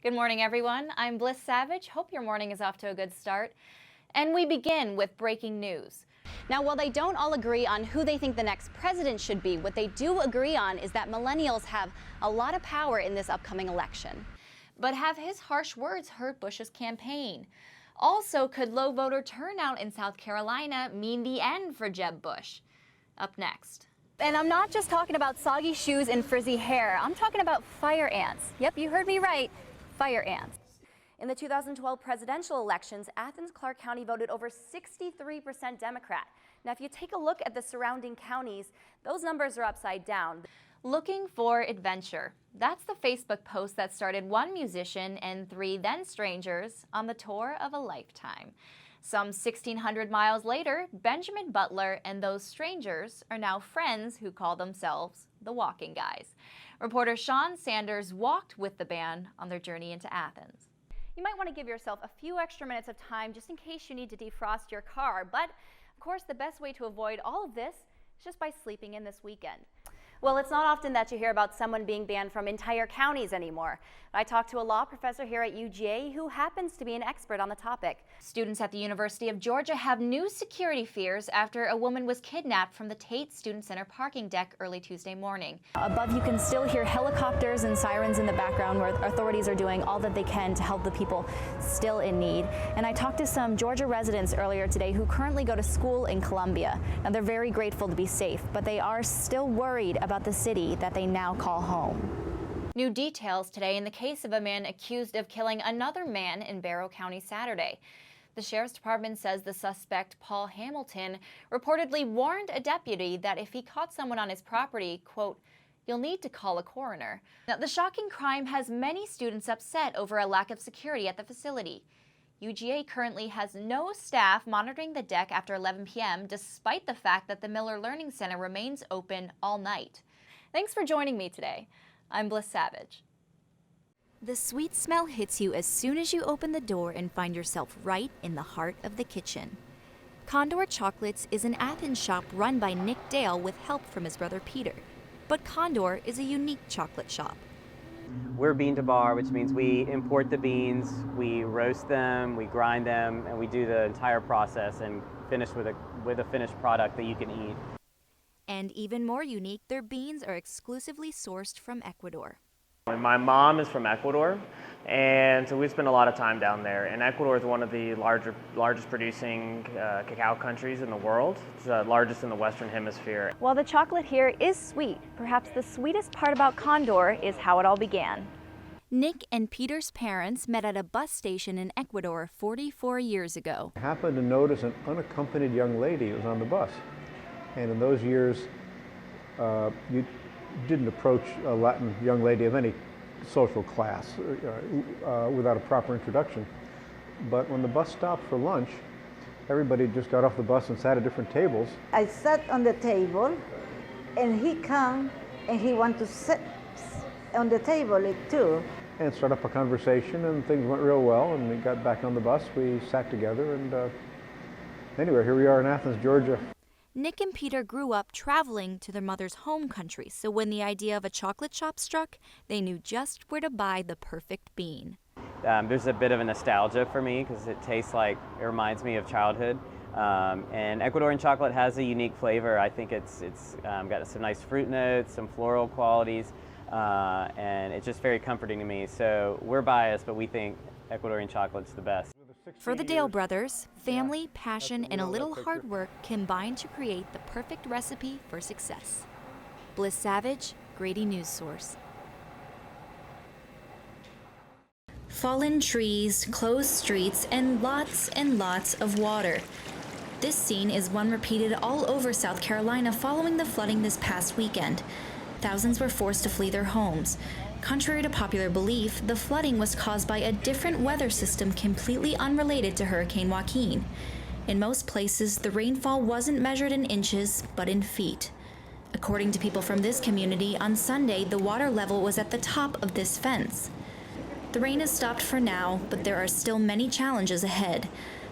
Good morning, everyone. I'm Blis Savidge. Hope your morning is off to a good start. And we begin with breaking news. Now, while they don't all agree on who they think the next president should be, what they do agree on is that millennials have a lot of power in this upcoming election. But have his harsh words hurt Bush's campaign? Also, could low voter turnout in South Carolina mean the end for Jeb Bush? Up next. And I'm not just talking about soggy shoes and frizzy hair. I'm talking about fire ants. Yep, you heard me right. Fire ants. In the 2012 presidential elections, Athens-Clarke County voted over 63% Democrat. Now, if you take a look at the surrounding counties, those numbers are upside down. Looking for adventure. That's the Facebook post that started one musician and three then strangers on the tour of a lifetime. Some 1,600 miles later, Benjamin Butler and those strangers are now friends who call themselves the Walking Guys. Reporter Sean Sanders walked with the band on their journey into Athens. You might want to give yourself a few extra minutes of time just in case you need to defrost your car. But, of course, the best way to avoid all of this is just by sleeping in this weekend. Well, it's not often that you hear about someone being banned from entire counties anymore. I talked to a law professor here at UGA who happens to be an expert on the topic. Students at the University of Georgia have new security fears after a woman was kidnapped from the Tate Student Center parking deck early Tuesday morning. Above, you can still hear helicopters and sirens in the background where authorities are doing all that they can to help the people still in need. And I talked to some Georgia residents earlier today who currently go to school in Columbia. Now, they're very grateful to be safe, but they are still worried about the city that they now call home. New details today in the case of a man accused of killing another man in Barrow County Saturday. The Sheriff's Department says the suspect, Paul Hamilton, reportedly warned a deputy that if he caught someone on his property, quote, "You'll need to call a coroner." Now, the shocking crime has many students upset over a lack of security at the facility. UGA currently has no staff monitoring the deck after 11 p.m., despite the fact that the Miller Learning Center remains open all night. Thanks for joining me today. I'm Blis Savidge. The sweet smell hits you as soon as you open the door and find yourself right in the heart of the kitchen. Condor Chocolates is an Athens shop run by Nick Dale with help from his brother Peter. But Condor is a unique chocolate shop. We're bean to bar, which means we import the beans, we roast them, we grind them, and we do the entire process and finish with a finished product that you can eat. And even more unique, their beans are exclusively sourced from Ecuador. My mom is from Ecuador, and so we spend a lot of time down there. And Ecuador is one of the largest producing cacao countries in the world. It's the largest in the Western Hemisphere. While the chocolate here is sweet, perhaps the sweetest part about Condor is how it all began. Nick and Peter's parents met at a bus station in Ecuador 44 years ago. I happened to notice an unaccompanied young lady who was on the bus. And in those years, you didn't approach a Latin young lady of any social class without a proper introduction. But when the bus stopped for lunch, everybody just got off the bus and sat at different tables. I sat on the table, and he came and he wanted to sit on the table too. And start up a conversation, and things went real well. And we got back on the bus, we sat together, and anyway, here we are in Athens, Georgia. Nick and Peter grew up traveling to their mother's home country, so when the idea of a chocolate shop struck, they knew just where to buy the perfect bean. There's a bit of a nostalgia for me because it reminds me of childhood. And Ecuadorian chocolate has a unique flavor. I think it's got some nice fruit notes, some floral qualities, and it's just very comforting to me. So we're biased, but we think Ecuadorian chocolate's the best. For the Dale brothers, family, passion, and a little hard work combine to create the perfect recipe for success. Blis Savidge, Grady News Source. Fallen trees, closed streets, and lots of water. This scene is one repeated all over South Carolina following the flooding this past weekend. Thousands were forced to flee their homes. Contrary to popular belief, the flooding was caused by a different weather system completely unrelated to Hurricane Joaquin. In most places, the rainfall wasn't measured in inches, but in feet. According to people from this community, on Sunday, the water level was at the top of this fence. The rain has stopped for now, but there are still many challenges ahead.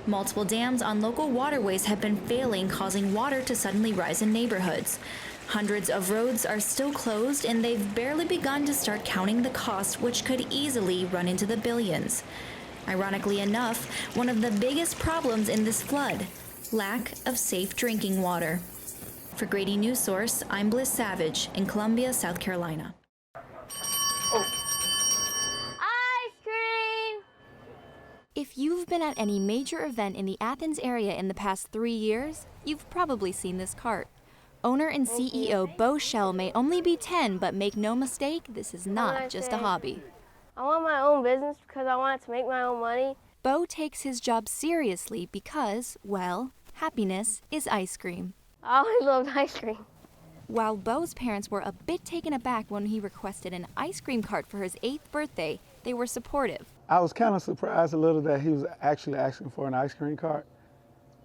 Multiple dams on local waterways have been failing, causing water to suddenly rise in neighborhoods. Hundreds of roads are still closed, and they've barely begun to start counting the cost, which could easily run into the billions. Ironically enough, one of the biggest problems in this flood: lack of safe drinking water. For Grady News Source, I'm Blis Savidge in Columbia, South Carolina. Ice cream! If you've been at any major event in the Athens area in the past 3 years, you've probably seen this cart. Owner and CEO Beau may only be 10, but make no mistake, this is not just a hobby. I want my own business because I want to make my own money. Beau takes his job seriously because, well, happiness is ice cream. I always loved ice cream. While Beau's parents were a bit taken aback when he requested an ice cream cart for his 8th birthday, they were supportive. I was kind of surprised a little that he was actually asking for an ice cream cart,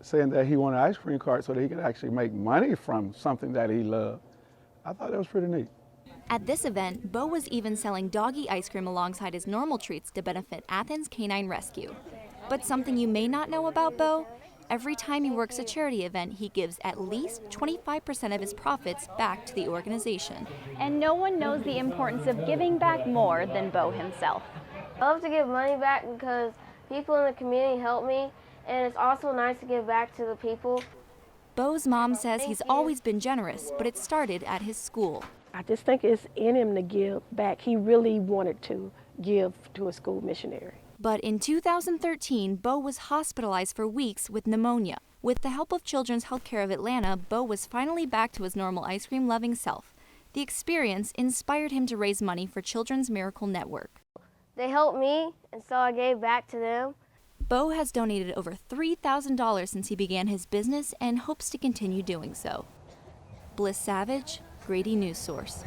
saying that he wanted an ice cream cart so that he could actually make money from something that he loved. I thought that was pretty neat. At this event, Beau was even selling doggy ice cream alongside his normal treats to benefit Athens Canine Rescue. But something you may not know about Beau: every time he works a charity event, he gives at least 25% of his profits back to the organization. And no one knows the importance of giving back more than Beau himself. I love to give money back because people in the community help me, and it's also nice to give back to the people. Beau's mom says he's always been generous, but it started at his school. I just think it's in him to give back. He really wanted to give to a school missionary. But in 2013, Beau was hospitalized for weeks with pneumonia. With the help of Children's Healthcare of Atlanta, Beau was finally back to his normal ice cream-loving self. The experience inspired him to raise money for Children's Miracle Network. They helped me, and so I gave back to them. Beau has donated over $3,000 since he began his business and hopes to continue doing so. Blis Savidge, Grady News Source.